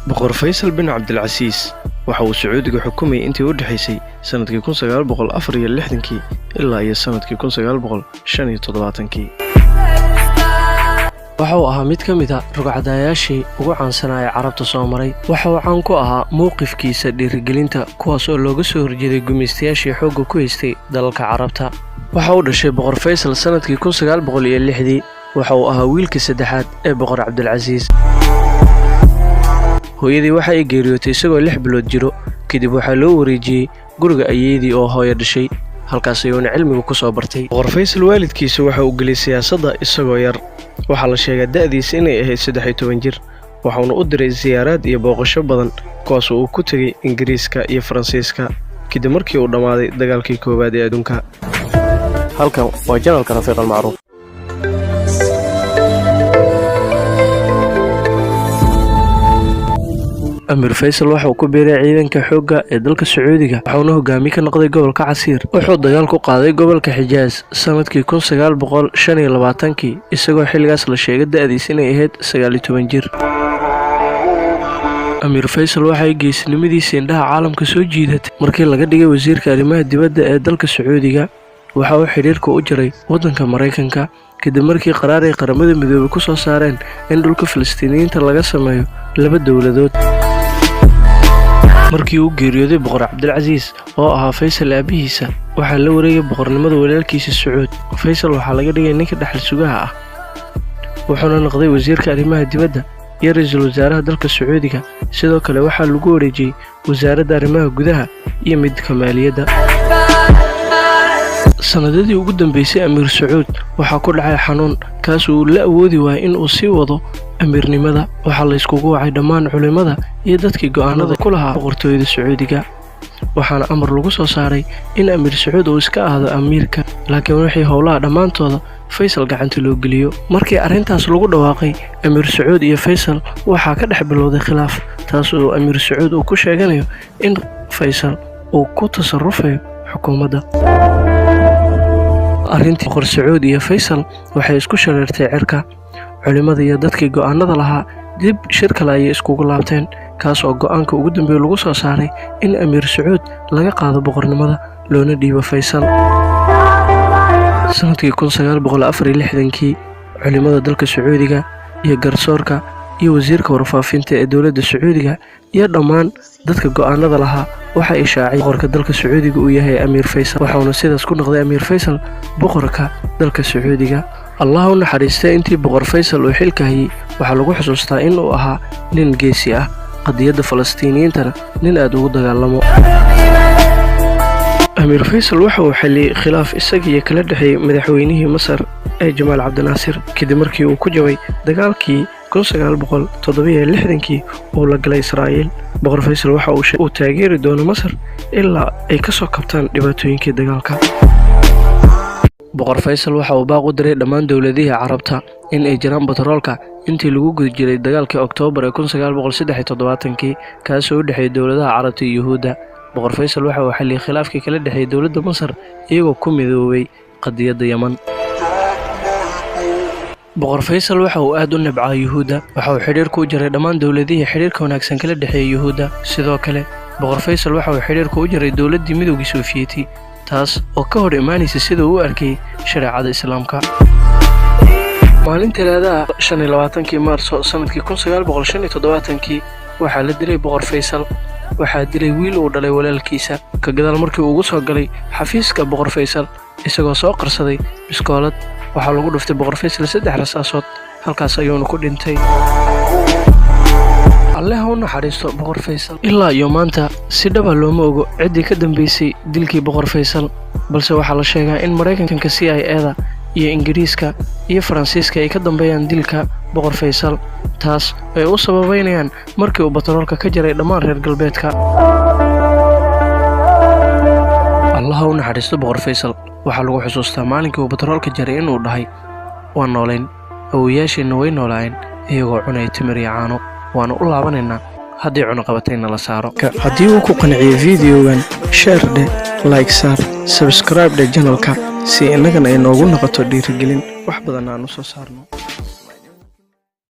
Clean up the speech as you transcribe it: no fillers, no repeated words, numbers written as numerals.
boqor Faysal bin Cabdilcasiis waxa uu Sacuudiga xukumayay intii u dhaxaysay sanadkii 1964 ilaa iyo sanadkii 1975. waxa uu ahaa mid ka mid ah rugcadayaashii ugu caansanaa ee Carabta soo maray. waxa uu caan ku ahaa mowqifkiisa dhiirigelinta kuwaas oo looga soo horjeeday gumeystayaashii xoogga ku haystay dalalka Carabta. waxa uu dhashay boqor Faysal sanadkii 1906. waxa uu ahaa wiilkii saddexaad ee boqor Cabdilcasiis. hooyadii waxa ay geeriyootay isagoo 6 bilood jiro, kadib waxaa loo wareejiyay guriga ayeeyadii oo hooyo dhashay, halkaas ayuuna cilmiga ku soo bartay. boqor Faysal waalidkiisa waxa uu geliyay siyaasadda isagoo yar. waxaa la sheegaa da'diisa inay ahayd 13 jir, waxaana u diray ziyaaraad iyo booqasho badan kuwaas oo uu ku tegay Ingiriiska iyo Faransiiska kadib markii uu dhammaaday dagaalkii koowaad ee adduunka. halkan waa janalka Rafiiq Almacruuf. Amir Faysal waxa uu ku biiray ciidanka xoogga ee dalka Sacuudiga, waxaana hogaamiye ka noqday gobolka Casiir. wuxuu dagaal ku qaaday gobolka Xijaaz sanadkii 1925 isagoo xilligaas la sheegay da'diisa inay ahayd 19 jir. Amir Faysal waxa ay geesinimadiisa indhaha caalamka soo jiidatay markii laga dhigay wasiirka arrimaha dibadda ee dalka Sacuudiga. waxa uu xiriirka u jiray waddanka Mareykanka kadib markii qaraar ay qaramada midoobay ku soo saareen in dhulka Falastiiniyiinta laga sameeyo 2 dawladood. markii uu geeriyooday boqor Cabdilcasiis oo ahaa Faysal aabihiisa, waxaa la wareegay boqornimada walaalkiisa Sacuud. Faysal waxaa laga dhigay ninka dhaxal sugaha ah, wuxuuna noqday wasiirka arrimaha dibadda iyo ra'iisul wasaaraha dalka Sacuudiga. sidoo kale waxaa lagu wareejiyay wasaaradda arrimaha gudaha iyo midka maaliyadda. sanadadii ugu dambeysay Amir Sacuud waxaa ku dhacay xanuun kaas oo la awoodi waayay in uu sii wado amirnimada. waxaa la iskugu wacay dhammaan culimada iyo dadkii go'aanada ku lahaa boqortooyada Sacuudiga, waxaana amar lagu soo saaray in Amir Sacuud uu iska ahaado amiirka, laakiin wixii howlaha dhammaantooda Faysal gacanta loo geliyo. markii arrintaas lagu dhawaaqay, Amir Sacuud iyo Faysal waxaa ka dhex bilowday khilaaf, taas oo Amir Sacuud uu ku sheeganayo in Faysal uu ku tasarufayo xukuumadda. arrintii boqor Sacuud iyo Faysal waxay isku shareertay cirka. culimada iyo dadkii go'aanada lahaa dib shir kale ayay iskugu laabteen, kaas oo go'aanka ugu dambeeya lagu soo saaray in Amir Sacuud laga qaado boqornimada loona dhiibo Faysal. sanadkii 1964 culimada dalka Sacuudiga iyo garsoorka iyo wasiirka warfaafinta ee dowladda Sacuudiga iyo dhammaan dadka go'aanada lahaa waxa ay shaaciyeen boqorka dalka Sacuudiga uu yahay Amir Faysal, waxaana sidaas ku noqday Amir Faysal boqorka dalka Sacuudiga. Allah u naxariistay intii boqor Faysal uu xilka hayay, waxaa lagu xusuustaa in uu ahaa nin geesi ah, qadiyadda Falastiiniyiintana nin aad ugu dagaalamo. Amir Faysal waxa uu xalliyay khilaaf isaga kala dhaxeeyay madaxweynihii Masar ee Jamaal Cabdinaasir kadib markii uu ku jabay dagaalkii 1967 oo la galay Israa'iil. boqor Faysal waxa uu taageeri doono Masar ilaa ay ka soo kabtaan dhibaatooyinkii dagaalka. boqor Faysal waxa uu baaq u diray dhammaan dawladihii Carabta in ay jiraan batroolka intii lagu guda jiray dagaalkii Oktoobar ee 1973 kaas oo u dhaxeeyay dawladaha Carabta iyo Yuhuudda. boqor Faysal waxa uu xalliyay khilaafkii kala dhaxeeyay dawladda Masar iyagoo ku midoobay qadiyadda Yaman. boqor Faysal waxa uu aad u nabcaa Yuhuudda, waxa uu xiriir ku jiray dhammaan dawladihii xiriirka wanaagsan kala dhaxeeyay Yuhuudda. sidoo kale boqor Faysal waxa uu xiriir ku jiray dawladdii Midowgii Sofiyeeti, taas oo ka hor imaanaysa sida uu arkay shareecada Islaamka. maalintii Talaadada 25 Maarso sanadkii 1975 waxaa la dilay boqor Faysal. waxaa dilay wiil uu dhalay walaalkiisa ka gadaal markii uu ugu soo galay xafiiska boqor Faysal isagoo soo qarsaday biskoolad. waxaa lagu dhuftay boqor Faysal 3 rasaasood, halkaas ayuuna ku dhintay. Allah u naxariisto boqor Faysal. ilaa iyo maanta si dhab ah looma ogo ciddii ka dambeysay dilkii boqor Faysal, balse waxaa la sheegaa in Mareykanka CIA-da iyo Ingiriiska iyo Faransiiska ay ka dambeeyaan dilka boqor Faysal, taas ay u sababeynayaan markii uu batroolka ka jaray dhammaan reer galbeedka. Allah u naxariisto boqor Faysal. waxaa lagu xusuustaa maalinkii uu batroolka jaray inuu dhahay waan noolayn, awoowayaasheenna way noolaayeen iyagoo cunaya timir iyo caano, waana u laabanaynaa haddii cunaqabatayna la saaro. haddii uu ku qanciyo videogan, share dheh, like saar, subscribe dheh channelka si innagana ay noogu noqoto dhiirigelin wax badan aan u soo saarno.